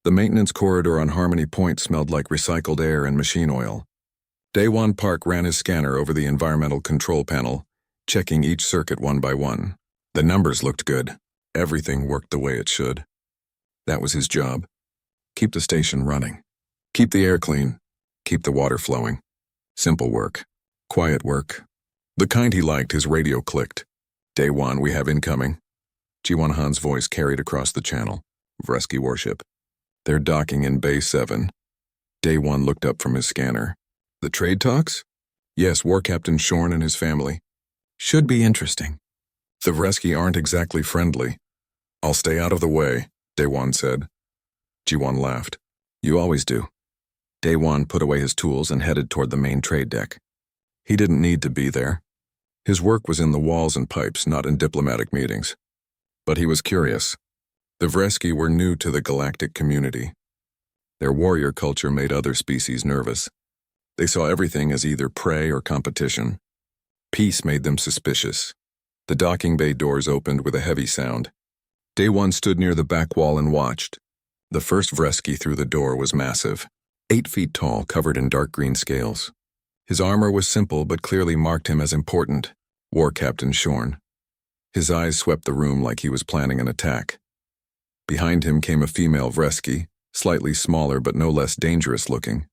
The maintenance corridor on Harmony Point smelled like recycled air and machine oil. Daewon Park ran his scanner over the environmental control panel, checking each circuit one by one. The numbers looked good. Everything worked the way it should. That was his job. Keep the station running. Keep the air clean. Keep the water flowing. Simple work. Quiet work. The kind he liked. His radio clicked. Daewon, we have incoming. Ji-won Han's voice carried across the channel. Vresky warship. They're docking in Bay 7. Daewon looked up from his scanner. The trade talks? Yes, War Captain Shorn and his family. Should be interesting. The Vresky aren't exactly friendly. I'll stay out of the way, Daewon said. Ji-won laughed. You always do. Daewon put away his tools and headed toward the main trade deck. He didn't need to be there. His work was in the walls and pipes, not in diplomatic meetings. But he was curious. The Vresky were new to the galactic community. Their warrior culture made other species nervous. They saw everything as either prey or competition. Peace made them suspicious. The docking bay doors opened with a heavy sound. Daewon stood near the back wall and watched. The first Vresky through the door was massive, 8 feet tall, covered in dark green scales. His armor was simple but clearly marked him as important, War Captain Shorn. His eyes swept the room like he was planning an attack. Behind him came a female Vresky, slightly smaller but no less dangerous looking.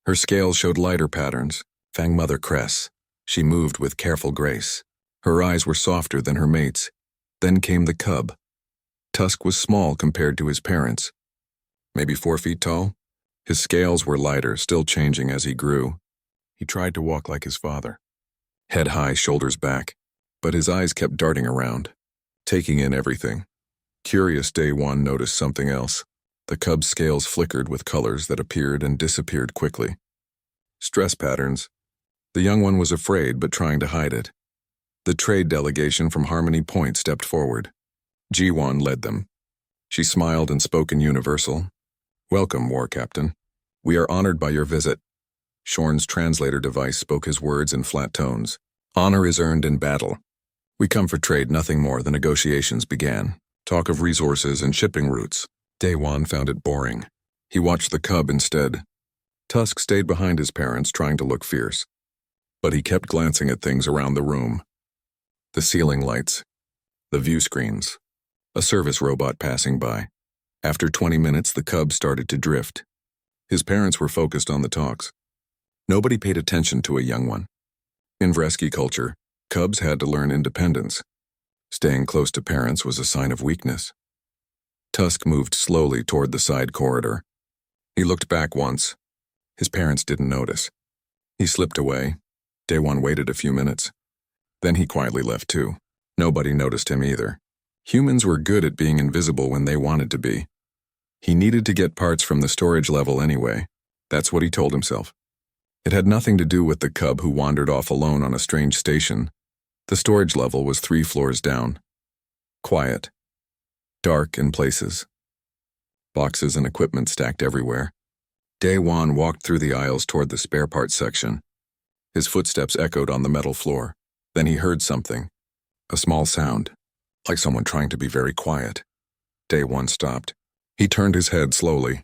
Her scales showed lighter patterns, Fang Mother Cress. She moved with careful grace. Her eyes were softer than her mates. Then came the cub. Tusk was small compared to his parents. Maybe 4 feet tall? His scales were lighter, still changing as he grew. He tried to walk like his father. Head high, shoulders back. But his eyes kept darting around, taking in everything. Curious, Daewon noticed something else. The cub's scales flickered with colors that appeared and disappeared quickly. Stress patterns. The young one was afraid but trying to hide it. The trade delegation from Harmony Point stepped forward. Ji-won led them. She smiled and spoke in Universal. Welcome, War Captain. We are honored by your visit. Shorn's translator device spoke his words in flat tones. Honor is earned in battle. We come for trade, nothing more. The negotiations began. Talk of resources and shipping routes. Daewon found it boring. He watched the cub instead. Tusk stayed behind his parents, trying to look fierce. But he kept glancing at things around the room. The ceiling lights. The view screens. A service robot passing by. After 20 minutes, the cub started to drift. His parents were focused on the talks. Nobody paid attention to a young one. In Vresky culture, cubs had to learn independence. Staying close to parents was a sign of weakness. Tusk moved slowly toward the side corridor. He looked back once. His parents didn't notice. He slipped away. Daewon waited a few minutes. Then he quietly left too. Nobody noticed him either. Humans were good at being invisible when they wanted to be. He needed to get parts from the storage level anyway. That's what he told himself. It had nothing to do with the cub who wandered off alone on a strange station. The storage level was 3 floors down. Quiet. Dark in places. Boxes and equipment stacked everywhere. Daewon walked through the aisles toward the spare parts section. His footsteps echoed on the metal floor. Then he heard something. A small sound, like someone trying to be very quiet. Daewon stopped. He turned his head slowly.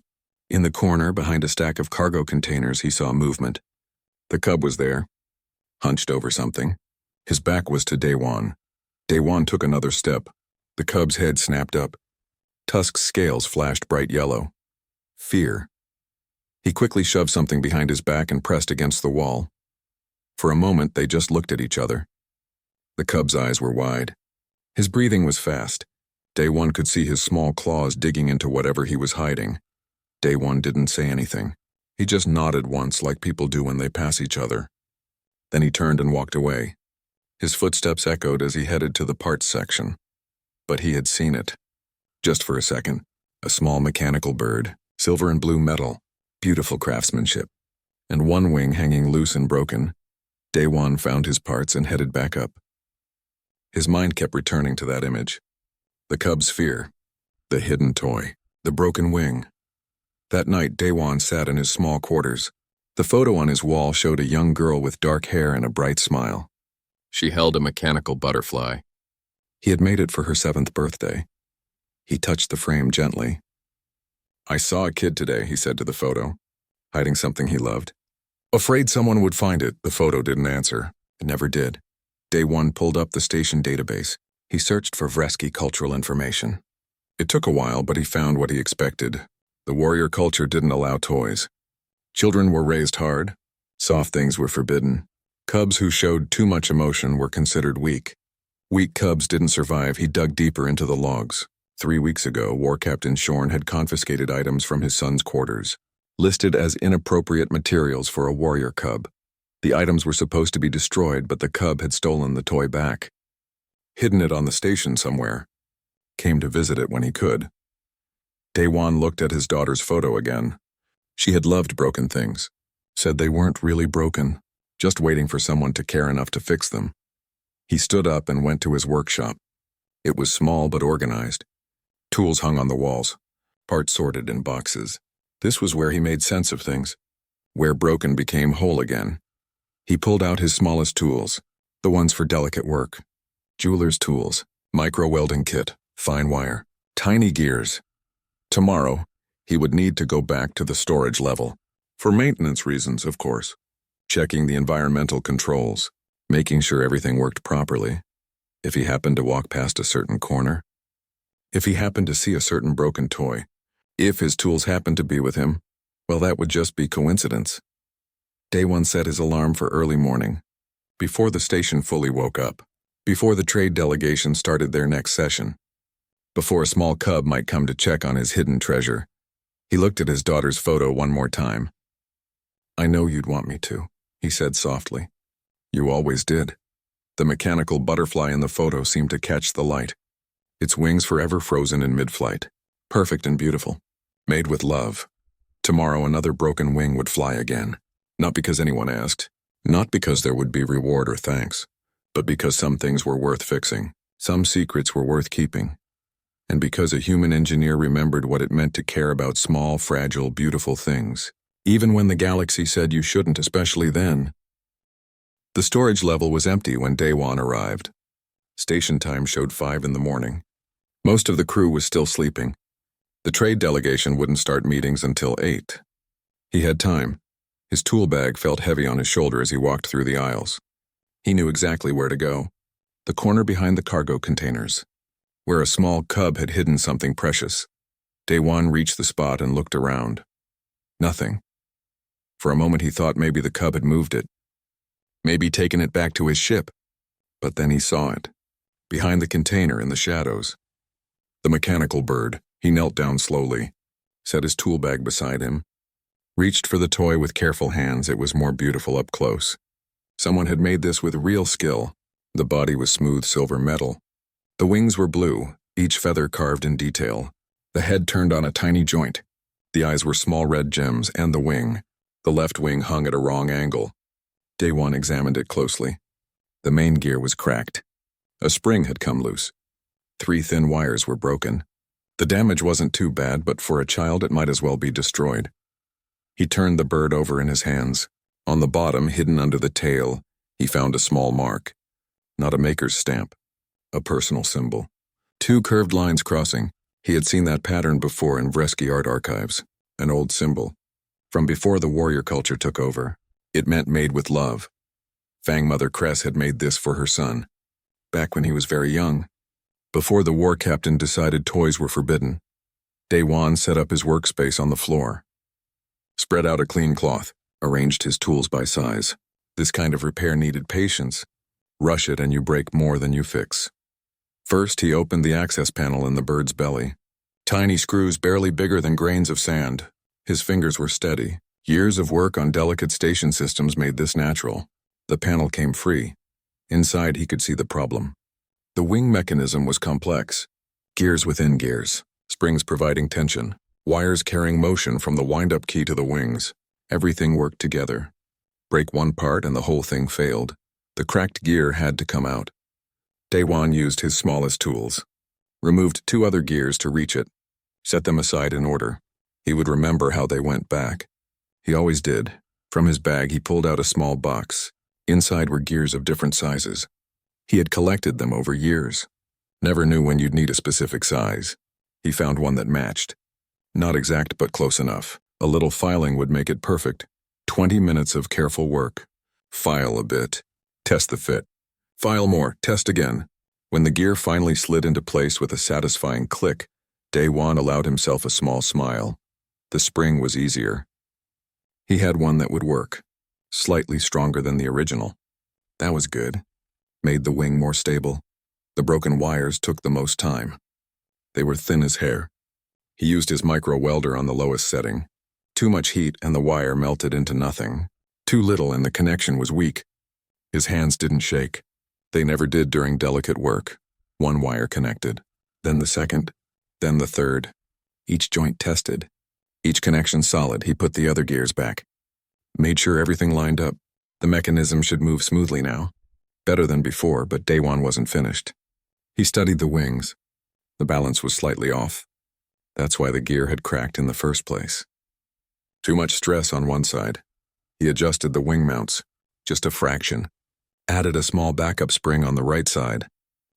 In the corner, behind a stack of cargo containers, he saw movement. The cub was there, hunched over something. His back was to Daewon. Daewon took another step. The cub's head snapped up. Tusk's scales flashed bright yellow. Fear. He quickly shoved something behind his back and pressed against the wall. For a moment, they just looked at each other. The cub's eyes were wide. His breathing was fast. Daewon could see his small claws digging into whatever he was hiding. Daewon didn't say anything. He just nodded once like people do when they pass each other. Then he turned and walked away. His footsteps echoed as he headed to the parts section. But he had seen it. Just for a second. A small mechanical bird, silver and blue metal, beautiful craftsmanship. And one wing hanging loose and broken. Daewon found his parts and headed back up. His mind kept returning to that image. The cub's fear. The hidden toy. The broken wing. That night, Daewon sat in his small quarters. The photo on his wall showed a young girl with dark hair and a bright smile. She held a mechanical butterfly. He had made it for her 7th birthday. He touched the frame gently. "I saw a kid today," he said to the photo, hiding something he loved. Afraid someone would find it, the photo didn't answer. It never did. Day one pulled up the station database. He searched for Vresky cultural information. It took a while, but he found what he expected. The warrior culture didn't allow toys. Children were raised hard. Soft things were forbidden. Cubs who showed too much emotion were considered weak. Weak cubs didn't survive. He dug deeper into the logs. 3 weeks ago, War Captain Shorn had confiscated items from his son's quarters, listed as inappropriate materials for a warrior cub. The items were supposed to be destroyed, but the cub had stolen the toy back. Hidden it on the station somewhere. Came to visit it when he could. Daewon looked at his daughter's photo again. She had loved broken things. Said they weren't really broken, just waiting for someone to care enough to fix them. He stood up and went to his workshop. It was small but organized. Tools hung on the walls, parts sorted in boxes. This was where he made sense of things, where broken became whole again. He pulled out his smallest tools, the ones for delicate work. Jeweler's tools, micro-welding kit, fine wire, tiny gears. Tomorrow, he would need to go back to the storage level. For maintenance reasons, of course. Checking the environmental controls, making sure everything worked properly. If he happened to walk past a certain corner. If he happened to see a certain broken toy. If his tools happened to be with him, well, that would just be coincidence. Daewon set his alarm for early morning, before the station fully woke up, before the trade delegation started their next session, before a small cub might come to check on his hidden treasure. He looked at his daughter's photo one more time. "I know you'd want me to," he said softly. "You always did." The mechanical butterfly in the photo seemed to catch the light, its wings forever frozen in mid-flight, perfect and beautiful, made with love. Tomorrow another broken wing would fly again, not because anyone asked, not because there would be reward or thanks, but because some things were worth fixing, some secrets were worth keeping, and because a human engineer remembered what it meant to care about small, fragile, beautiful things, even when the galaxy said you shouldn't, especially then. The storage level was empty when Daewon arrived. Station time showed 5 in the morning. Most of the crew was still sleeping. The trade delegation wouldn't start meetings until 8. He had time. His tool bag felt heavy on his shoulder as he walked through the aisles. He knew exactly where to go. The corner behind the cargo containers, where a small cub had hidden something precious. Daewon reached the spot and looked around. Nothing. For a moment he thought maybe the cub had moved it, maybe taken it back to his ship. But then he saw it, behind the container in the shadows. The mechanical bird. He knelt down slowly, set his tool bag beside him, reached for the toy with careful hands. It was more beautiful up close. Someone had made this with real skill. The body was smooth silver metal. The wings were blue, each feather carved in detail. The head turned on a tiny joint. The eyes were small red gems, and the wing. The left wing hung at a wrong angle. Daewon examined it closely. The main gear was cracked. A spring had come loose. 3 thin wires were broken. The damage wasn't too bad, but for a child it might as well be destroyed. He turned the bird over in his hands. On the bottom, hidden under the tail, he found a small mark. Not a maker's stamp. A personal symbol. 2 curved lines crossing. He had seen that pattern before in Vresky art archives. An old symbol. From before the warrior culture took over. It meant made with love. Fangmother Cress had made this for her son. Back when he was very young. Before the war captain decided toys were forbidden. Daewon set up his workspace on the floor. Spread out a clean cloth. Arranged his tools by size. This kind of repair needed patience. Rush it and you break more than you fix. First, he opened the access panel in the bird's belly. Tiny screws barely bigger than grains of sand. His fingers were steady. Years of work on delicate station systems made this natural. The panel came free. Inside, he could see the problem. The wing mechanism was complex. Gears within gears. Springs providing tension. Wires carrying motion from the wind-up key to the wings. Everything worked together. Break one part and the whole thing failed. The cracked gear had to come out. Daewon used his smallest tools. Removed 2 other gears to reach it. Set them aside in order. He would remember how they went back. He always did. From his bag he pulled out a small box. Inside were gears of different sizes. He had collected them over years. Never knew when you'd need a specific size. He found one that matched. Not exact, but close enough. A little filing would make it perfect. 20 minutes of careful work. File a bit. Test the fit. File more. Test again. When the gear finally slid into place with a satisfying click, Daewon allowed himself a small smile. The spring was easier. He had one that would work. Slightly stronger than the original. That was good. Made the wing more stable. The broken wires took the most time. They were thin as hair. He used his micro welder on the lowest setting. Too much heat and the wire melted into nothing. Too little and the connection was weak. His hands didn't shake. They never did during delicate work. One wire connected. Then the second. Then the third. Each joint tested. Each connection solid, he put the other gears back. Made sure everything lined up. The mechanism should move smoothly now. Better than before, but Daewon wasn't finished. He studied the wings. The balance was slightly off. That's why the gear had cracked in the first place. Too much stress on one side. He adjusted the wing mounts, just a fraction. Added a small backup spring on the right side.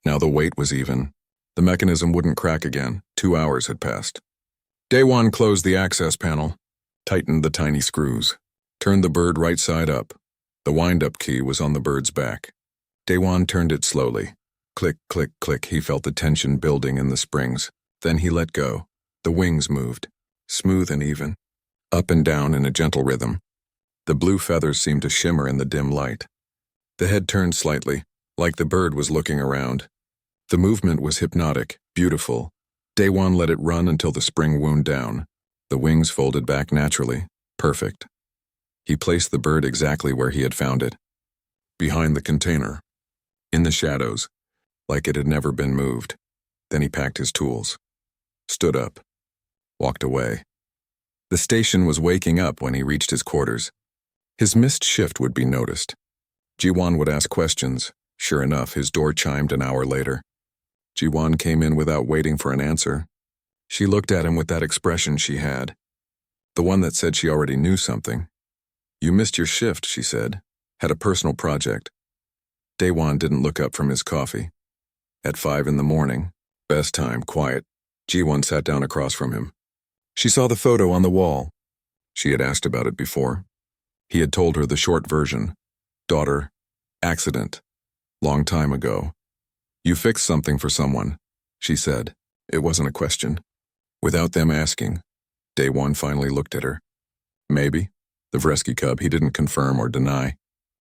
Now the weight was even. The mechanism wouldn't crack again. 2 hours had passed. Daewon closed the access panel, tightened the tiny screws, turned the bird right side up. The wind-up key was on the bird's back. Daewon turned it slowly. Click, click, click. He felt the tension building in the springs. Then he let go. The wings moved, smooth and even, up and down in a gentle rhythm. The blue feathers seemed to shimmer in the dim light. The head turned slightly, like the bird was looking around. The movement was hypnotic, beautiful. Daewon let it run until the spring wound down. The wings folded back naturally. Perfect. He placed the bird exactly where he had found it. Behind the container. In the shadows, like it had never been moved. Then he packed his tools. Stood up. Walked away. The station was waking up when he reached his quarters. His missed shift would be noticed. Jiwon would ask questions. Sure enough, his door chimed an hour later. Jiwon came in without waiting for an answer. She looked at him with that expression she had. The one that said she already knew something. You missed your shift, she said. Had a personal project. Daewon didn't look up from his coffee. At 5 in the morning, best time, quiet, Jiwon sat down across from him. She saw the photo on the wall. She had asked about it before. He had told her the short version. Daughter, accident, long time ago. You fixed something for someone, she said. It wasn't a question. Without them asking, Daewon finally looked at her. Maybe. The Vresky cub, he didn't confirm or deny.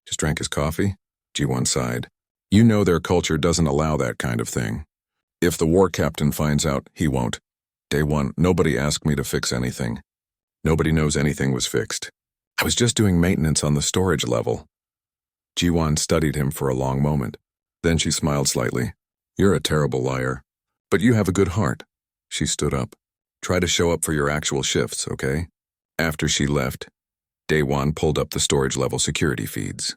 Just drank his coffee? Jiwon sighed. You know their culture doesn't allow that kind of thing. If the war captain finds out, he won't. Daewon, nobody asked me to fix anything. Nobody knows anything was fixed. I was just doing maintenance on the storage level. Jiwon studied him for a long moment. Then she smiled slightly. You're a terrible liar. But you have a good heart. She stood up. Try to show up for your actual shifts, okay? After she left, Daewon pulled up the storage level security feeds.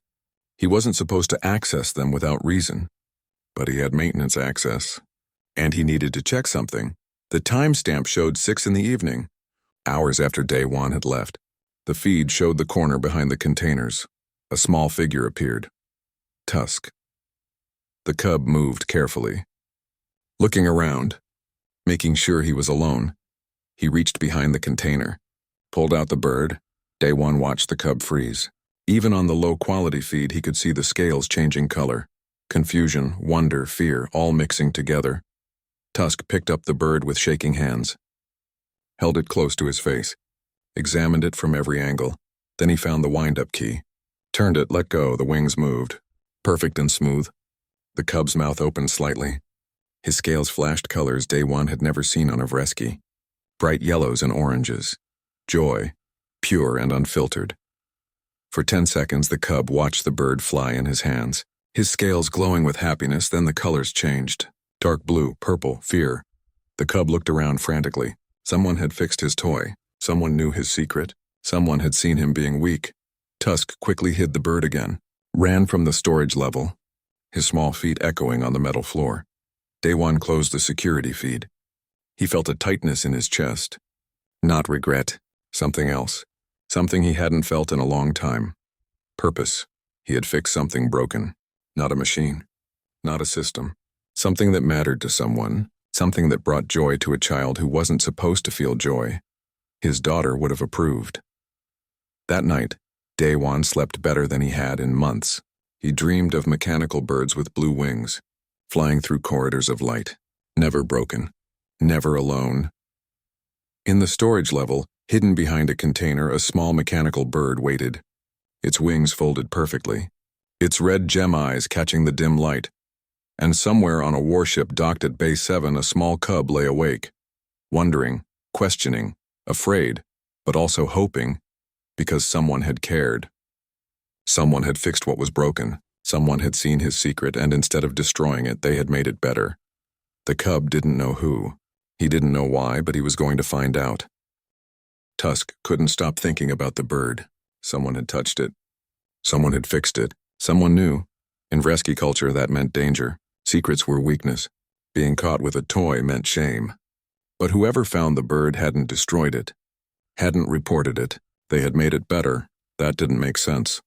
He wasn't supposed to access them without reason, but he had maintenance access. And he needed to check something. The timestamp showed 6 in the evening, hours after Daewon had left. The feed showed the corner behind the containers. A small figure appeared. Tusk. The cub moved carefully. Looking around, making sure he was alone, he reached behind the container, pulled out the bird. Daewon watched the cub freeze. Even on the low-quality feed, he could see the scales changing color. Confusion, wonder, fear, all mixing together. Tusk picked up the bird with shaking hands. Held it close to his face. Examined it from every angle. Then he found the wind-up key. Turned it, let go, the wings moved. Perfect and smooth. The cub's mouth opened slightly. His scales flashed colors Daewon had never seen on a Vresky. Bright yellows and oranges. Joy, pure and unfiltered. For 10 seconds, the cub watched the bird fly in his hands. His scales glowing with happiness, then the colors changed. Dark blue, purple, fear. The cub looked around frantically. Someone had fixed his toy. Someone knew his secret. Someone had seen him being weak. Tusk quickly hid the bird again. Ran from the storage level, his small feet echoing on the metal floor. Daewon closed the security feed. He felt a tightness in his chest. Not regret. Something else. Something he hadn't felt in a long time. Purpose. He had fixed something broken. Not a machine. Not a system. Something that mattered to someone. Something that brought joy to a child who wasn't supposed to feel joy. His daughter would have approved. That night, Daewon slept better than he had in months. He dreamed of mechanical birds with blue wings, flying through corridors of light, never broken, never alone. In the storage level, hidden behind a container, a small mechanical bird waited, its wings folded perfectly, its red gem eyes catching the dim light. And somewhere on a warship docked at Bay 7, a small cub lay awake, wondering, questioning, afraid, but also hoping, because someone had cared. Someone had fixed what was broken. Someone had seen his secret, and instead of destroying it, they had made it better. The cub didn't know who. He didn't know why, but he was going to find out. Tusk couldn't stop thinking about the bird. Someone had touched it. Someone had fixed it. Someone knew. In Vresky culture, that meant danger. Secrets were weakness. Being caught with a toy meant shame. But whoever found the bird hadn't destroyed it, hadn't reported it. They had made it better. That didn't make sense.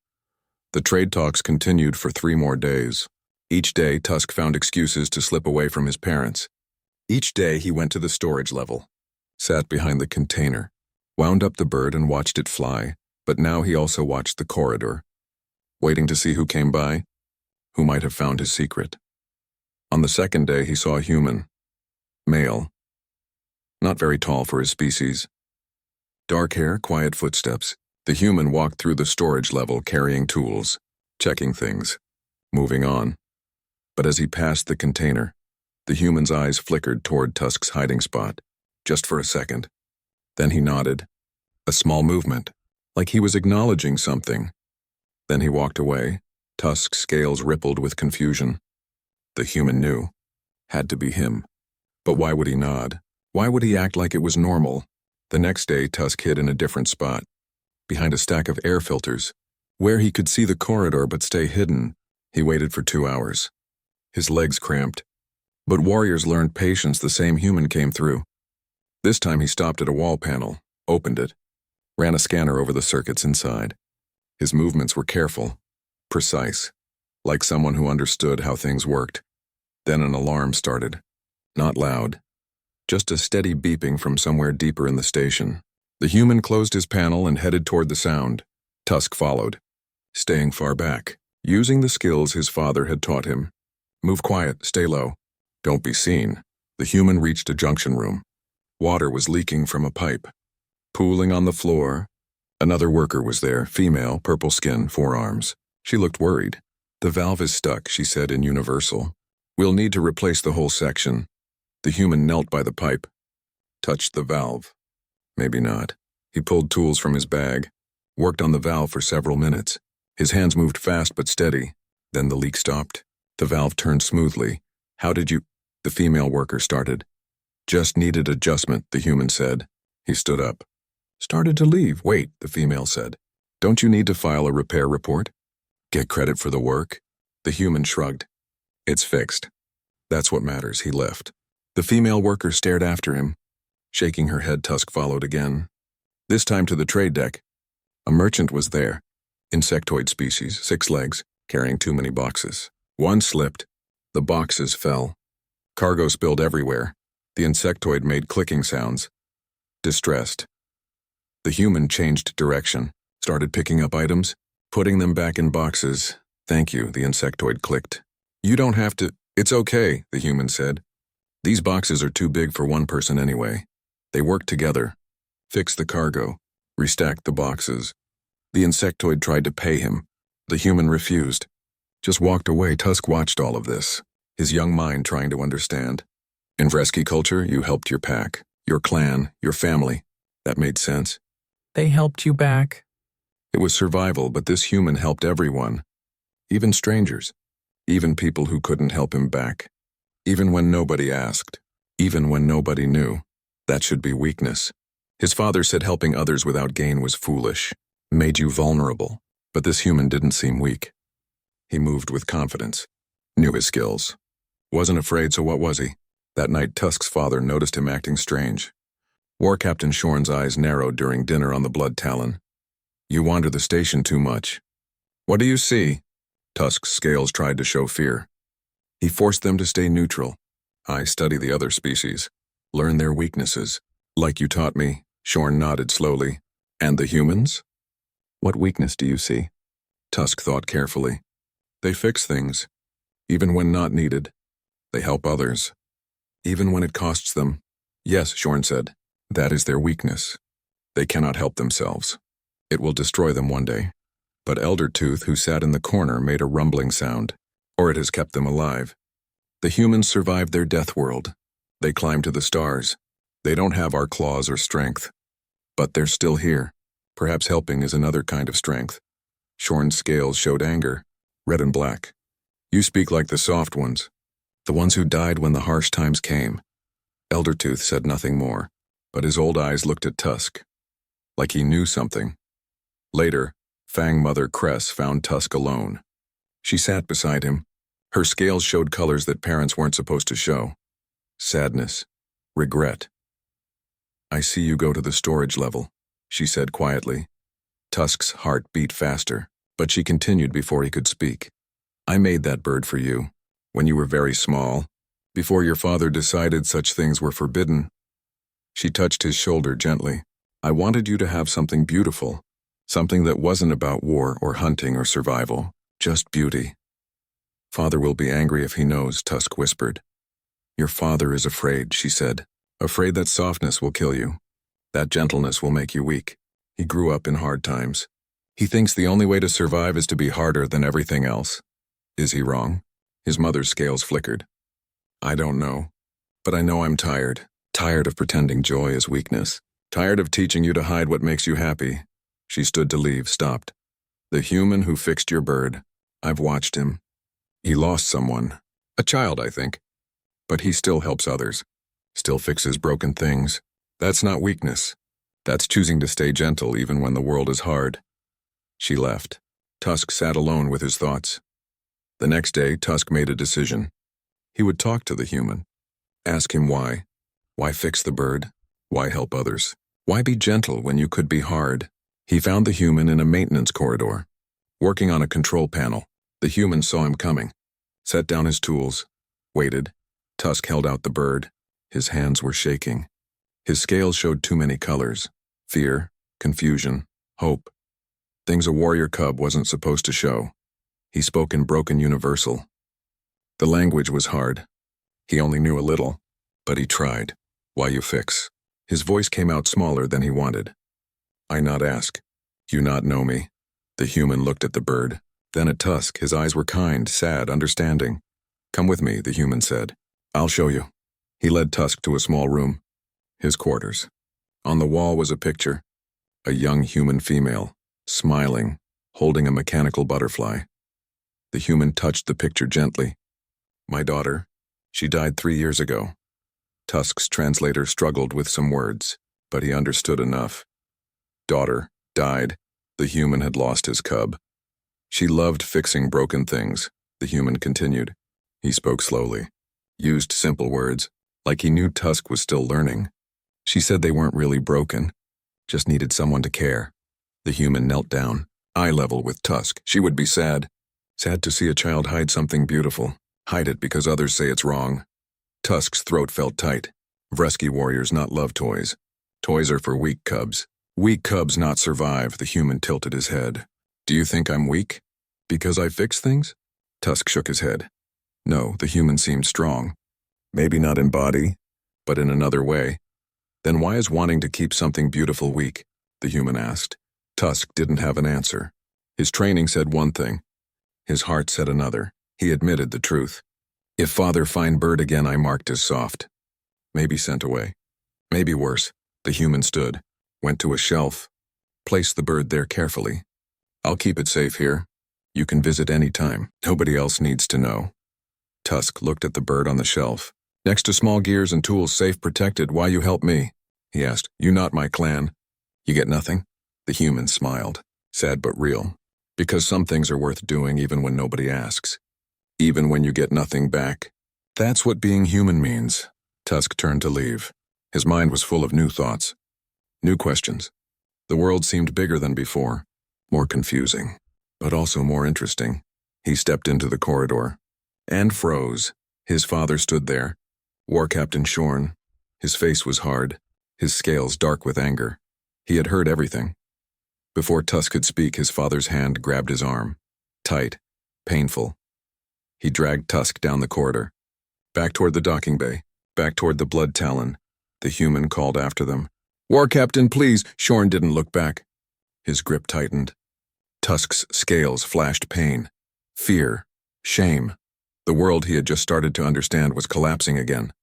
The trade talks continued for 3 more days. Each day, Tusk found excuses to slip away from his parents. Each day, he went to the storage level, sat behind the container, wound up the bird and watched it fly, but now he also watched the corridor, waiting to see who came by, who might have found his secret. On the second day, he saw a human, male, not very tall for his species. Dark hair, quiet footsteps. The human walked through the storage level carrying tools, checking things, moving on. But as he passed the container, the human's eyes flickered toward Tusk's hiding spot, just for a second. Then he nodded, a small movement, like he was acknowledging something. Then he walked away. Tusk's scales rippled with confusion. The human knew. Had to be him. But why would he nod? Why would he act like it was normal? The next day, Tusk hid in a different spot, behind a stack of air filters, where he could see the corridor but stay hidden. He waited for 2 hours. His legs cramped. But warriors learned patience. The same human came through. This time he stopped at a wall panel, opened it, ran a scanner over the circuits inside. His movements were careful, precise, like someone who understood how things worked. Then an alarm started. Not loud, just a steady beeping from somewhere deeper in the station. The human closed his panel and headed toward the sound. Tusk followed, staying far back, using the skills his father had taught him. Move quiet, stay low, don't be seen. The human reached a junction room. Water was leaking from a pipe, pooling on the floor. Another worker was there, female, purple skin, 4 arms. She looked worried. The valve is stuck, she said in Universal. We'll need to replace the whole section. The human knelt by the pipe, touched the valve. Maybe not. He pulled tools from his bag, worked on the valve for several minutes. His hands moved fast but steady. Then the leak stopped. The valve turned smoothly. How did you? The female worker started. Just needed adjustment, the human said. He stood up. Started to leave. Wait, the female said. Don't you need to file a repair report? Get credit for the work? The human shrugged. It's fixed. That's what matters. He left. The female worker stared after him. Shaking her head, Tusk followed again. This time to the trade deck. A merchant was there. Insectoid species, 6 legs, carrying too many boxes. One slipped. The boxes fell. Cargo spilled everywhere. The insectoid made clicking sounds. Distressed. The human changed direction, started picking up items, putting them back in boxes. Thank you, the insectoid clicked. You don't have to. It's okay, the human said. These boxes are too big for one person anyway. They worked together, fixed the cargo, restacked the boxes. The insectoid tried to pay him. The human refused. Just walked away. Tusk watched all of this, his young mind trying to understand. In Vresky culture, you helped your pack, your clan, your family. That made sense. They helped you back. It was survival, but this human helped everyone. Even strangers. Even people who couldn't help him back. Even when nobody asked. Even when nobody knew. That should be weakness. His father said helping others without gain was foolish. Made you vulnerable. But this human didn't seem weak. He moved with confidence. Knew his skills. Wasn't afraid, so what was he? That night, Tusk's father noticed him acting strange. War Captain Shorn's eyes narrowed during dinner on the Blood Talon. You wander the station too much. What do you see? Tusk's scales tried to show fear. He forced them to stay neutral. I study the other species. Learn their weaknesses. Like you taught me. Shorn nodded slowly. And the humans? What weakness do you see? Tusk thought carefully. They fix things, even when not needed. They help others, even when it costs them. Yes, Shorn said. That is their weakness. They cannot help themselves. It will destroy them one day. But Eldertooth, who sat in the corner, made a rumbling sound. Or it has kept them alive. The humans survived their death world. They climbed to the stars. They don't have our claws or strength. But they're still here. Perhaps helping is another kind of strength. Shorn's scales showed anger, red and black. You speak like the soft ones, the ones who died when the harsh times came. Eldertooth said nothing more, but his old eyes looked at Tusk, like he knew something. Later, Fang Mother Cress found Tusk alone. She sat beside him. Her scales showed colors that parents weren't supposed to show. Sadness, regret. I see you go to the storage level, she said quietly. Tusk's heart beat faster, but she continued before he could speak. I made that bird for you, when you were very small, before your father decided such things were forbidden. She touched his shoulder gently. I wanted you to have something beautiful, something that wasn't about war or hunting or survival, just beauty. Father will be angry if he knows, Tusk whispered. Your father is afraid, she said, afraid that softness will kill you, that gentleness will make you weak. He grew up in hard times. He thinks the only way to survive is to be harder than everything else. Is he wrong? His mother's scales flickered. I don't know, but I know I'm tired. Tired of pretending joy is weakness. Tired of teaching you to hide what makes you happy. She stood to leave, stopped. The human who fixed your bird. I've watched him. He lost someone. A child, I think. But he still helps others. Still fixes broken things. That's not weakness. That's choosing to stay gentle even when the world is hard. She left. Tusk sat alone with his thoughts. The next day, Tusk made a decision. He would talk to the human. Ask him why. Why fix the bird? Why help others? Why be gentle when you could be hard? He found the human in a maintenance corridor, working on a control panel. The human saw him coming, set down his tools, waited. Tusk held out the bird. His hands were shaking. His scales showed too many colors. Fear, confusion, hope. Things a warrior cub wasn't supposed to show. He spoke in broken universal. The language was hard. He only knew a little, but he tried. Why you fix? His voice came out smaller than he wanted. I not ask. You not know me. The human looked at the bird, then at Tusk. His eyes were kind, sad, understanding. Come with me, the human said. I'll show you. He led Tusk to a small room. His quarters. On the wall was a picture. A young human female, smiling, holding a mechanical butterfly. The human touched the picture gently. My daughter. She died 3 years ago. Tusk's translator struggled with some words, but he understood enough. Daughter, died. The human had lost his cub. She loved fixing broken things, the human continued. He spoke slowly, used simple words, like he knew Tusk was still learning. She said they weren't really broken, just needed someone to care. The human knelt down, eye level with Tusk. She would be sad. Sad to see a child hide something beautiful, hide it because others say it's wrong. Tusk's throat felt tight. Vresky warriors not love toys. Toys are for weak cubs. Weak cubs not survive, the human tilted his head. Do you think I'm weak? Because I fix things? Tusk shook his head. No, the human seemed strong. Maybe not in body, but in another way. Then why is wanting to keep something beautiful weak? The human asked. Tusk didn't have an answer. His training said one thing. His heart said another. He admitted the truth. If father find bird again, I marked as soft. Maybe sent away. Maybe worse. The human stood, went to a shelf, placed the bird there carefully. I'll keep it safe here. You can visit any time. Nobody else needs to know. Tusk looked at the bird on the shelf. Next to small gears and tools safe protected, why you help me? He asked. You not my clan. You get nothing? The human smiled, sad but real. Because some things are worth doing even when nobody asks. Even when you get nothing back. That's what being human means. Tusk turned to leave. His mind was full of new thoughts. New questions. The world seemed bigger than before. More confusing. But also more interesting. He stepped into the corridor. And froze. His father stood there. War Captain Shorn. His face was hard. his scales dark with anger. He had heard everything. Before Tusk could speak, his father's hand grabbed his arm. Tight, painful. He dragged Tusk down the corridor. Back toward the docking bay, back toward the blood talon. The human called after them. "War Captain, please!" Shorn didn't look back. His grip tightened. Tusk's scales flashed pain, fear, shame. The world he had just started to understand was collapsing again.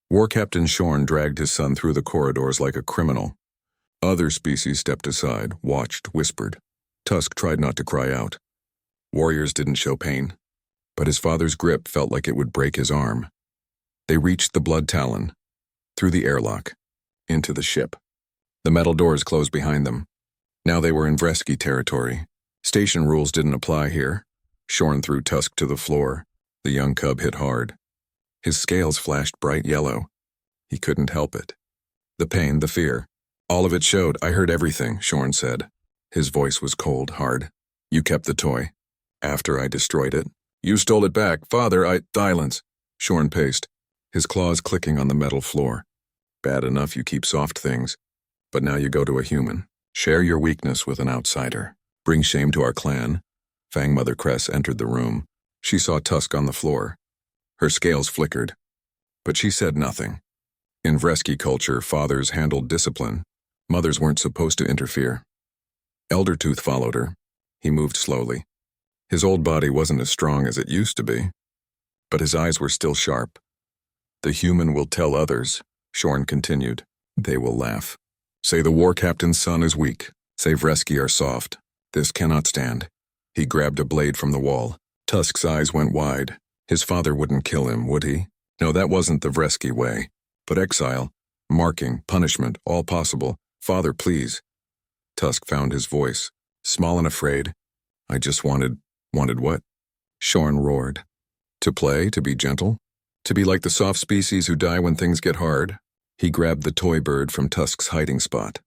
War Captain Shorn dragged his son through the corridors like a criminal. Other species stepped aside, watched, whispered. Tusk tried not to cry out. Warriors didn't show pain, but his father's grip felt like it would break his arm. They reached the blood talon, through the airlock, into the ship. The metal doors closed behind them. Now they were in Vresky territory. Station rules didn't apply here. Shorn threw Tusk to the floor. The young cub hit hard. His scales flashed bright yellow. He couldn't help it. The pain, the fear, all of it showed. "I heard everything," Shorn said. His voice was cold, hard. "You kept the toy. After I destroyed it. You stole it back. Father, Silence." Shorn paced, his claws clicking on the metal floor. "Bad enough you keep soft things, but now you go to a human. Share your weakness with an outsider. Bring shame to our clan." Fang Mother Cress entered the room. She saw Tusk on the floor. Her scales flickered, but she said nothing. In Vresky culture, fathers handled discipline. Mothers weren't supposed to interfere. Eldertooth followed her. He moved slowly. His old body wasn't as strong as it used to be, but his eyes were still sharp. "The human will tell others," Shorn continued. "They will laugh. Say the war captain's son is weak. Say Vresky are soft. This cannot stand." He grabbed a blade from the wall. Tusk's eyes went wide. His father wouldn't kill him, would he? No, that wasn't the Vresky way. But exile, marking, punishment, all possible. "Father, please." Tusk found his voice, small and afraid. "I just wanted what?" Shorn roared. "To play, to be gentle, to be like the soft species who die when things get hard." He grabbed the toy bird from Tusk's hiding spot.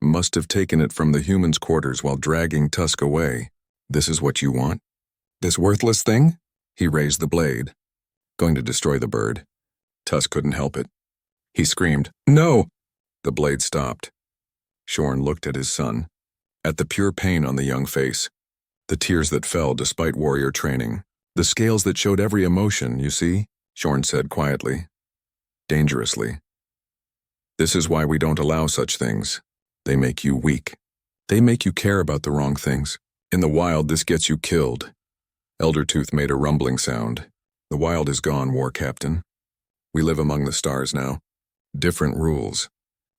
Must have taken it from the human's quarters while dragging Tusk away. "This is what you want? This worthless thing?" He raised the blade, going to destroy the bird. Tusk couldn't help it. He screamed, "No!" The blade stopped. Shorn looked at his son, at the pure pain on the young face, the tears that fell despite warrior training, the scales that showed every emotion, "You see," Shorn said quietly, dangerously. "This is why we don't allow such things. They make you weak. They make you care about the wrong things. In the wild, this gets you killed." Eldertooth made a rumbling sound. "The wild is gone, War Captain. We live among the stars now. Different rules.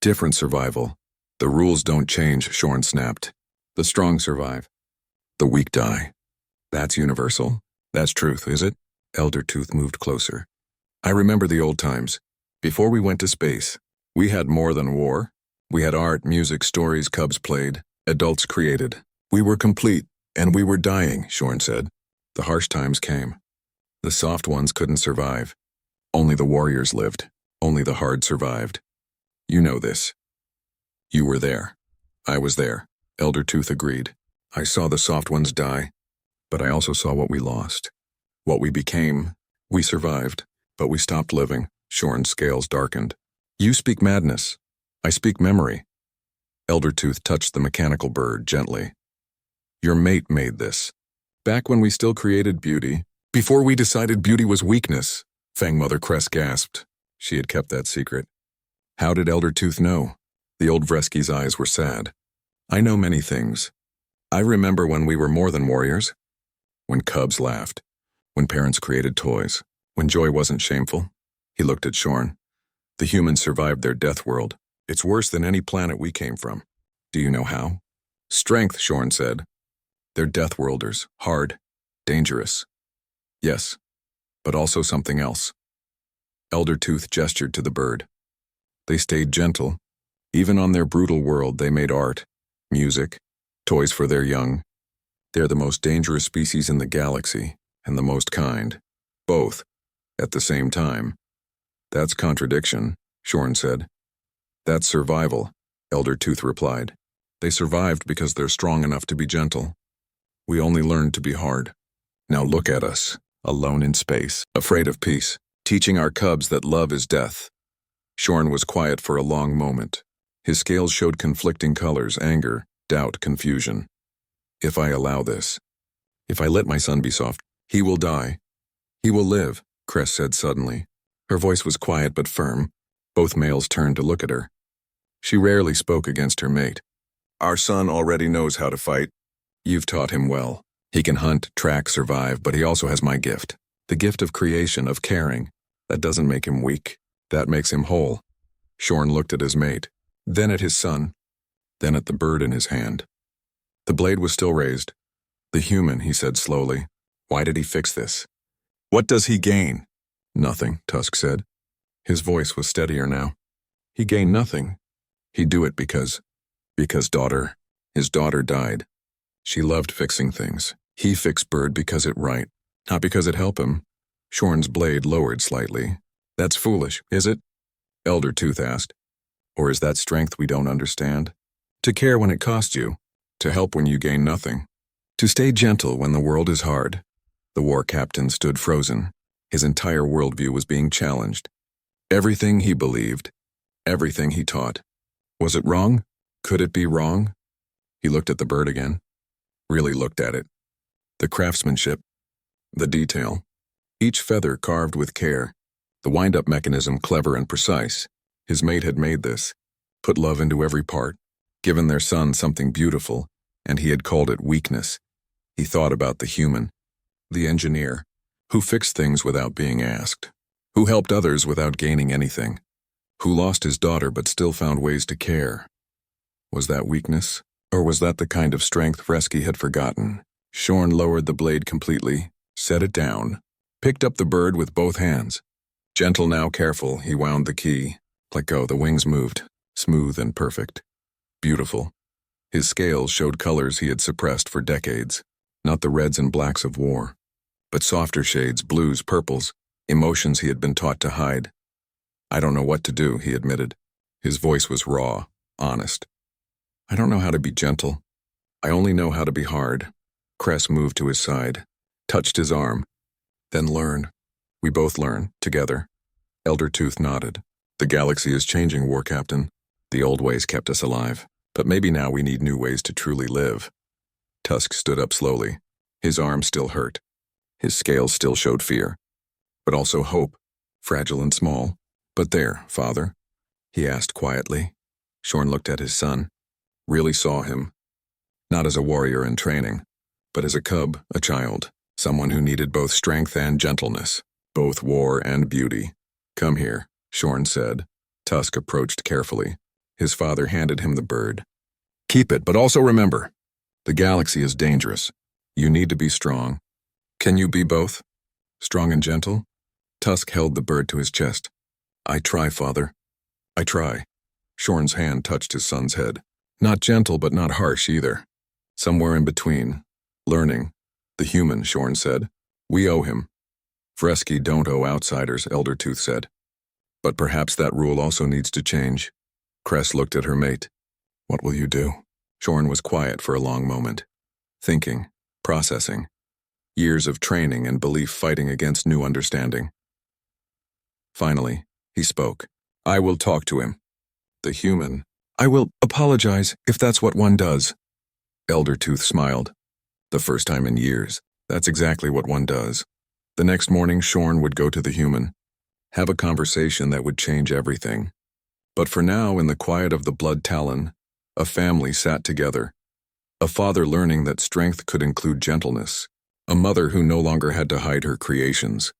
Different survival. The rules don't change," Shorn snapped. "The strong survive. The weak die. That's universal. That's truth, is it?" Eldertooth moved closer. "I remember the old times. Before we went to space, we had more than war. We had art, music, stories cubs played, adults created. We were complete, and we were dying," Shorn said. "The harsh times came. The soft ones couldn't survive. Only the warriors lived. Only the hard survived. You know this. You were there. I was there." Eldertooth agreed. "I saw the soft ones die, but I also saw what we lost. What we became. We survived, but we stopped living." Shorn's scales darkened. "You speak madness. I speak memory." Eldertooth touched the mechanical bird gently. "Your mate made this. Back when we still created beauty, before we decided beauty was weakness." Fang Mother Cress gasped. She had kept that secret. How did Eldertooth know? The old Vresky's eyes were sad. "I know many things. I remember when we were more than warriors. When cubs laughed. When parents created toys. When joy wasn't shameful." He looked at Shorn. "The humans survived their death world. It's worse than any planet we came from. Do you know how?" "Strength," Shorn said. "They're death worlders. Hard. Dangerous." "Yes, but also something else." Eldertooth gestured to the bird. "They stayed gentle. Even on their brutal world, they made art, music, toys for their young. They're the most dangerous species in the galaxy, and the most kind. Both, at the same time." "That's contradiction," Shorn said. "That's survival," Eldertooth replied. "They survived because they're strong enough to be gentle. We only learned to be hard. Now look at us, alone in space, afraid of peace, teaching our cubs that love is death." Shorn was quiet for a long moment. His scales showed conflicting colors: anger, doubt, confusion. If I allow this, if I let my son be soft, he will die. He will live, Cress said suddenly. Her voice was quiet but firm. Both males turned to look at her. She rarely spoke against her mate. Our son already knows how to fight. You've taught him well. He can hunt, track, survive, but he also has my gift. The gift of creation, of caring. That doesn't make him weak. That makes him whole. Shorn looked at his mate, then at his son, then at the bird in his hand. The blade was still raised. The human, he said slowly. Why did he fix this? What does he gain? Nothing, Tusk said. His voice was steadier now. He gained nothing. He'd do it because his daughter died. She loved fixing things. He fixed bird because it right, not because it helped him. Shorn's blade lowered slightly. That's foolish, is it? Elder Tooth asked. Or is that strength we don't understand? To care when it costs you, to help when you gain nothing, to stay gentle when the world is hard. The war captain stood frozen. His entire worldview was being challenged. Everything he believed, everything he taught. Was it wrong? Could it be wrong? He looked at the bird again. Really looked at it. The craftsmanship, the detail. Each feather carved with care. The wind-up mechanism clever and precise. His mate had made this, put love into every part, given their son something beautiful, and he had called it weakness. He thought about the human, the engineer, who fixed things without being asked, who helped others without gaining anything, who lost his daughter but still found ways to care. Was that weakness, or was that the kind of strength Fresky had forgotten? Shorn lowered the blade completely, set it down, picked up the bird with both hands. Gentle now, careful, he wound the key. Let go, the wings moved, smooth and perfect. Beautiful. His scales showed colors he had suppressed for decades, not the reds and blacks of war, but softer shades, blues, purples, emotions he had been taught to hide. I don't know what to do, he admitted. His voice was raw, honest. I don't know how to be gentle. I only know how to be hard. Cress moved to his side, touched his arm. Then learn. We both learn, together. Elder Tooth nodded. The galaxy is changing, War Captain. The old ways kept us alive, but maybe now we need new ways to truly live. Tusk stood up slowly. His arm still hurt. His scales still showed fear, but also hope, fragile and small. But there, Father, he asked quietly. Shorn looked at his son, really saw him, not as a warrior in training, but as a cub, a child, someone who needed both strength and gentleness, both war and beauty. Come here, Shorn said. Tusk approached carefully. His father handed him the bird. Keep it, but also remember, the galaxy is dangerous. You need to be strong. Can you be both? Strong and gentle? Tusk held the bird to his chest. I try, Father. I try. Shorn's hand touched his son's head. Not gentle, but not harsh either. Somewhere in between. Learning. The human, Shorn said. We owe him. Fresky don't owe outsiders, Elder Tooth said. But perhaps that rule also needs to change. Cress looked at her mate. What will you do? Shorn was quiet for a long moment. Thinking, processing. Years of training and belief fighting against new understanding. Finally, he spoke. I will talk to him. The human. I will apologize if that's what one does. Elder Tooth smiled. The first time in years. That's exactly what one does. The next morning, Shorn would go to the human. Have a conversation that would change everything. But for now, in the quiet of the blood talon, a family sat together. A father learning that strength could include gentleness. A mother who no longer had to hide her creations.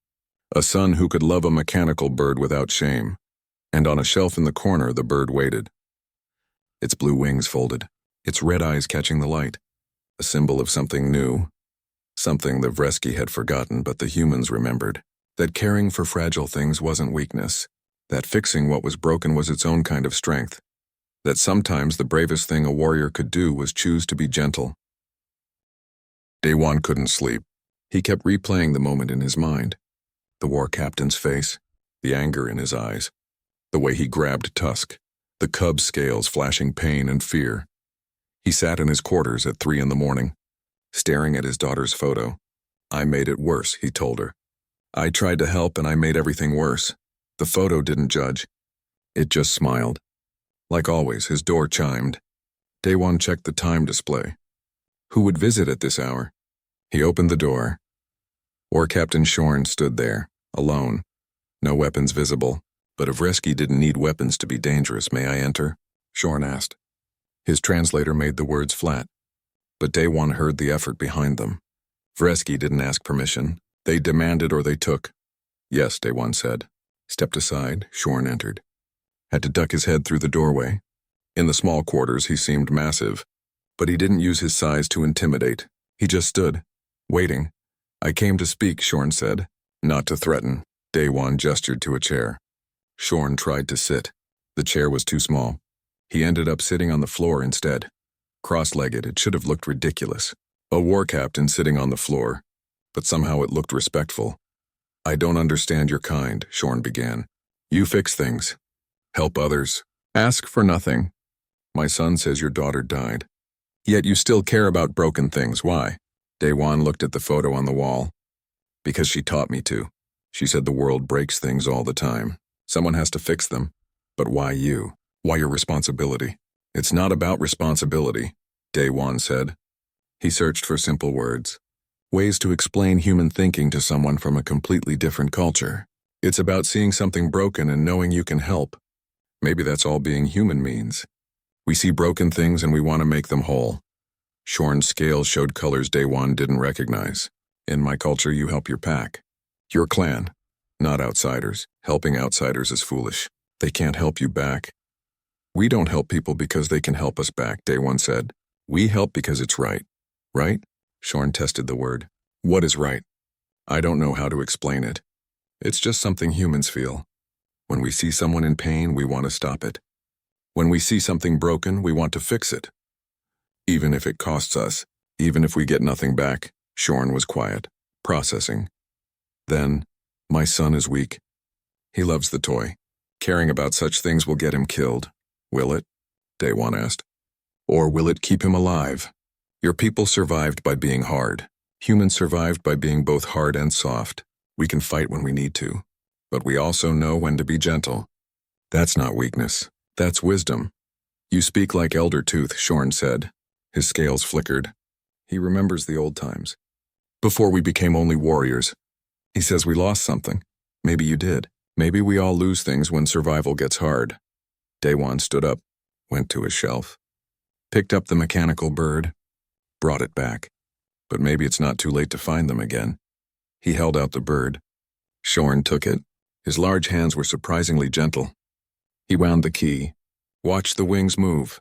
A son who could love a mechanical bird without shame. And on a shelf in the corner, the bird waited. Its blue wings folded, its red eyes catching the light. A symbol of something new. Something the Vresky had forgotten, but the humans remembered. That caring for fragile things wasn't weakness. That fixing what was broken was its own kind of strength. That sometimes the bravest thing a warrior could do was choose to be gentle. Daewon couldn't sleep. He kept replaying the moment in his mind. The war captain's face, the anger in his eyes, the way he grabbed Tusk, the cub's scales flashing pain and fear. He sat in his quarters at 3 a.m, staring at his daughter's photo. I made it worse, he told her. I tried to help and I made everything worse. The photo didn't judge. It just smiled. Like always, his door chimed. Daewon checked the time display. Who would visit at this hour? He opened the door. War Captain Shorn stood there, alone. No weapons visible, but Vresky didn't need weapons to be dangerous. May I enter? Shorn asked. His translator made the words flat, but Daewon heard the effort behind them. Vresky didn't ask permission. They demanded or they took. Yes, Daewon said. Stepped aside, Shorn entered. Had to duck his head through the doorway. In the small quarters, he seemed massive, but he didn't use his size to intimidate. He just stood, waiting. I came to speak, Shorn said, not to threaten. Daewon gestured to a chair. Shorn tried to sit. The chair was too small. He ended up sitting on the floor instead. Cross-legged, it should have looked ridiculous. A war captain sitting on the floor, but somehow it looked respectful. I don't understand your kind, Shorn began. You fix things. Help others. Ask for nothing. My son says your daughter died. Yet you still care about broken things. Why? Daewon looked at the photo on the wall. Because she taught me to. She said the world breaks things all the time. Someone has to fix them. But why you? Why your responsibility? It's not about responsibility, Daewon said. He searched for simple words. Ways to explain human thinking to someone from a completely different culture. It's about seeing something broken and knowing you can help. Maybe that's all being human means. We see broken things and we want to make them whole. Shorn's scales showed colors Daewon didn't recognize. In my culture, you help your pack. Your clan, not outsiders. Helping outsiders is foolish. They can't help you back. We don't help people because they can help us back, Daewon said. We help because it's right. Right? Shorn tested the word. What is right? I don't know how to explain it. It's just something humans feel. When we see someone in pain, we want to stop it. When we see something broken, we want to fix it. Even if it costs us, even if we get nothing back, Shorn was quiet, processing. Then, my son is weak. He loves the toy. Caring about such things will get him killed. Will it? Daewon asked. Or will it keep him alive? Your people survived by being hard. Humans survived by being both hard and soft. We can fight when we need to, but we also know when to be gentle. That's not weakness. That's wisdom. You speak like Elder Tooth, Shorn said. His scales flickered. He remembers the old times. Before we became only warriors. He says we lost something. Maybe you did. Maybe we all lose things when survival gets hard. Daewon stood up, went to his shelf, picked up the mechanical bird, brought it back. But maybe it's not too late to find them again. He held out the bird. Shorn took it. His large hands were surprisingly gentle. He wound the key, watched the wings move.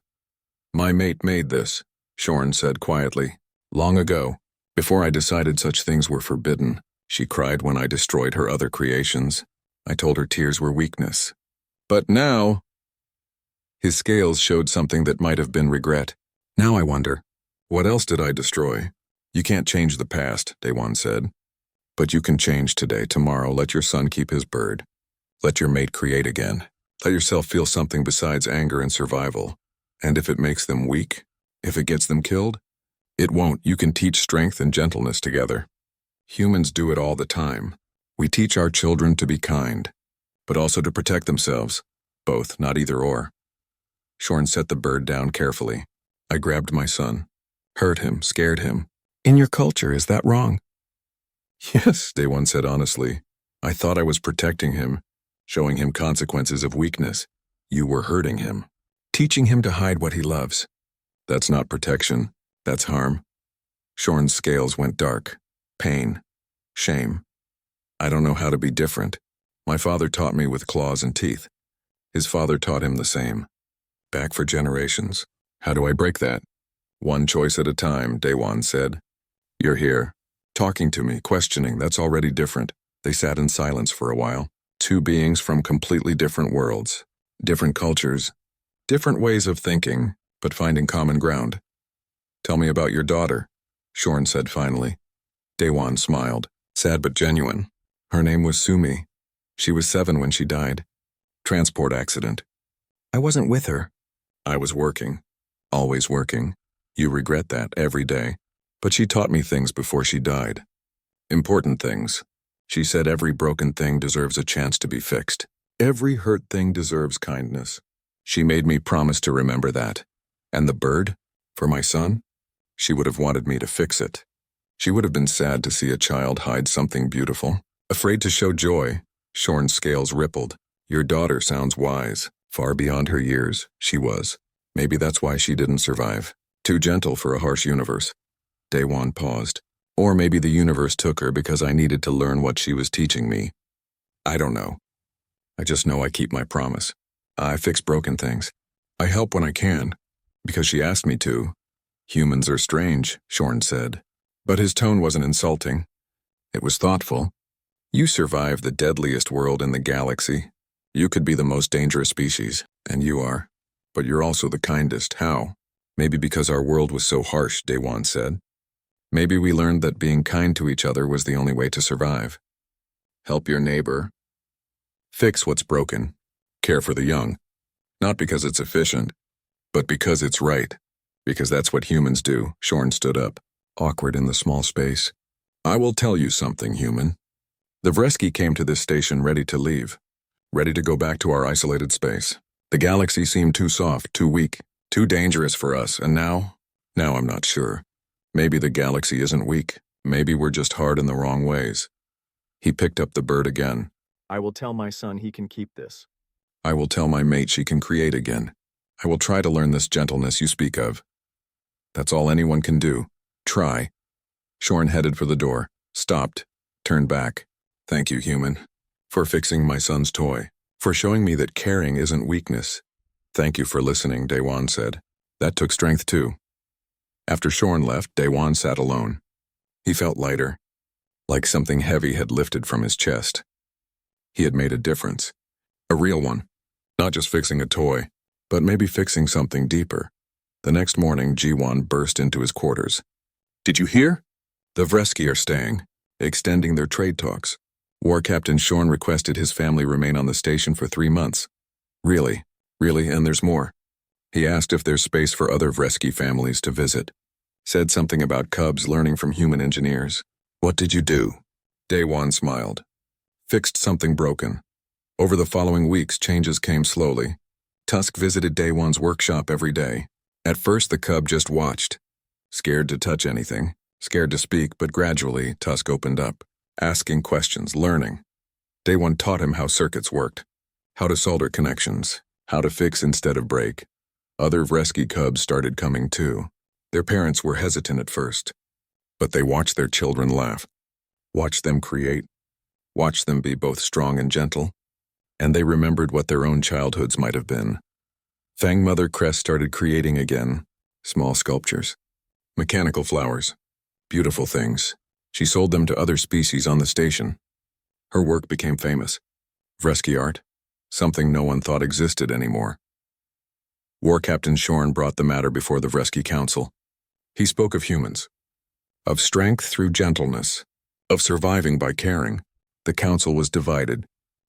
My mate made this, Shorn said quietly. Long ago, before I decided such things were forbidden, she cried when I destroyed her other creations. I told her tears were weakness. But now... His scales showed something that might have been regret. Now I wonder, what else did I destroy? You can't change the past, Daewon said. But you can change today, tomorrow. Let your son keep his bird. Let your mate create again. Let yourself feel something besides anger and survival. And if it makes them weak, if it gets them killed, it won't. You can teach strength and gentleness together. Humans do it all the time. We teach our children to be kind, but also to protect themselves. Both, not either or. Shorn set the bird down carefully. I grabbed my son. Hurt him, scared him. In your culture, is that wrong? Yes, Daewon said honestly. I thought I was protecting him, showing him consequences of weakness. You were hurting him, teaching him to hide what he loves. That's not protection, that's harm. Shorn's scales went dark. Pain. Shame. I don't know how to be different. My father taught me with claws and teeth. His father taught him the same. Back for generations. How do I break that? One choice at a time, Daewon said. You're here, talking to me, questioning, that's already different. They sat in silence for a while. Two beings from completely different worlds, different cultures, different ways of thinking, but finding common ground. Tell me about your daughter, Shorn said finally. Daewon smiled, sad but genuine. Her name was Sumi. She was 7 when she died. Transport accident. I wasn't with her. I was working. Always working. You regret that every day. But she taught me things before she died. Important things. She said every broken thing deserves a chance to be fixed. Every hurt thing deserves kindness. She made me promise to remember that. And the bird? For my son? She would have wanted me to fix it. She would have been sad to see a child hide something beautiful. Afraid to show joy, Shorn's scales rippled. Your daughter sounds wise. Far beyond her years, she was. Maybe that's why she didn't survive. Too gentle for a harsh universe. Daewon paused. Or maybe the universe took her because I needed to learn what she was teaching me. I don't know. I just know I keep my promise. I fix broken things. I help when I can, because she asked me to. Humans are strange, Shorn said. But his tone wasn't insulting. It was thoughtful. You survived the deadliest world in the galaxy. You could be the most dangerous species, and you are. But you're also the kindest. How? Maybe because our world was so harsh, Daewon said. Maybe we learned that being kind to each other was the only way to survive. Help your neighbor. Fix what's broken. Care for the young. Not because it's efficient, but because it's right. Because that's what humans do. Shorn stood up, awkward in the small space. I will tell you something, human. The Vresky came to this station ready to leave. Ready to go back to our isolated space. The galaxy seemed too soft, too weak, too dangerous for us, and now I'm not sure. Maybe the galaxy isn't weak. Maybe we're just hard in the wrong ways. He picked up the bird again. I will tell my son he can keep this. I will tell my mate she can create again. I will try to learn this gentleness you speak of. That's all anyone can do. Try. Shorn headed for the door, stopped, turned back. Thank you, human, for fixing my son's toy, for showing me that caring isn't weakness. Thank you for listening, Daewon said. That took strength too. After Shorn left, Daewon sat alone. He felt lighter, like something heavy had lifted from his chest. He had made a difference. A real one. Not just fixing a toy, but maybe fixing something deeper. The next morning, Jiwon burst into his quarters. Did you hear? The Vresky are staying, extending their trade talks. War Captain Shorn requested his family remain on the station for 3 months. Really, and there's more. He asked if there's space for other Vresky families to visit. Said something about cubs learning from human engineers. What did you do? Daewon smiled. Fixed something broken. Over the following weeks, changes came slowly. Tusk visited Daewon's workshop every day. At first, the cub just watched. Scared to touch anything, scared to speak, but gradually, Tusk opened up, asking questions, learning. Daewon taught him how circuits worked, how to solder connections, how to fix instead of break. Other Vresky cubs started coming too. Their parents were hesitant at first, but they watched their children laugh, watched them create, watched them be both strong and gentle, and they remembered what their own childhoods might have been. Fang Mother Crest started creating again, small sculptures, mechanical flowers, beautiful things. She sold them to other species on the station. Her work became famous. Vresky art, something no one thought existed anymore. War Captain Shorn brought the matter before the Vresky Council. He spoke of humans, of strength through gentleness, of surviving by caring. The council was divided.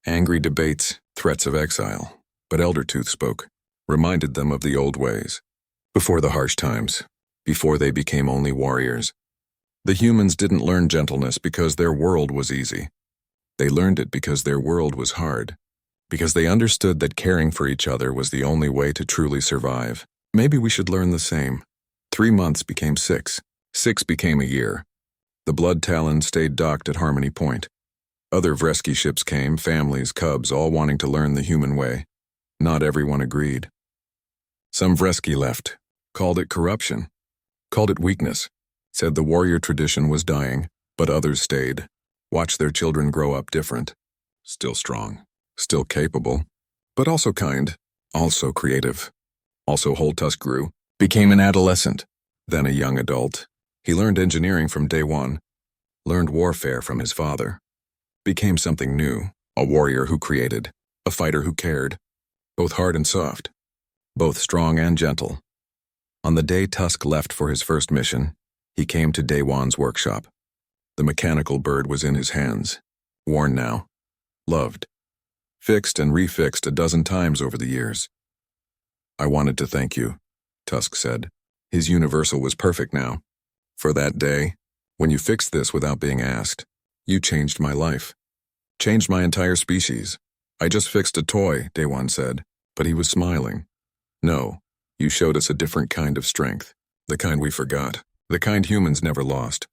Angry debates, threats of exile. But Eldertooth spoke, reminded them of the old ways. Before the harsh times, before they became only warriors. The humans didn't learn gentleness because their world was easy. They learned it because their world was hard. Because they understood that caring for each other was the only way to truly survive. Maybe we should learn the same. 3 months became 6. 6 became a year. The Blood Talon stayed docked at Harmony Point. Other Vresky ships came, families, cubs, all wanting to learn the human way. Not everyone agreed. Some Vresky left, called it corruption, called it weakness, said the warrior tradition was dying, but others stayed, watched their children grow up different, still strong, still capable, but also kind, also creative. Also Tusk grew, became an adolescent, then a young adult. He learned engineering from day one, learned warfare from his father, became something new, a warrior who created, a fighter who cared, both hard and soft, both strong and gentle. On the day Tusk left for his first mission, he came to Daewon's workshop. The mechanical bird was in his hands, worn now, loved, fixed and refixed a dozen times over the years. I wanted to thank you, Tusk said. His universal was perfect now. For that day, when you fixed this without being asked, you changed my life. Changed my entire species. I just fixed a toy, Day-One said, but he was smiling. No, you showed us a different kind of strength, the kind we forgot, the kind humans never lost.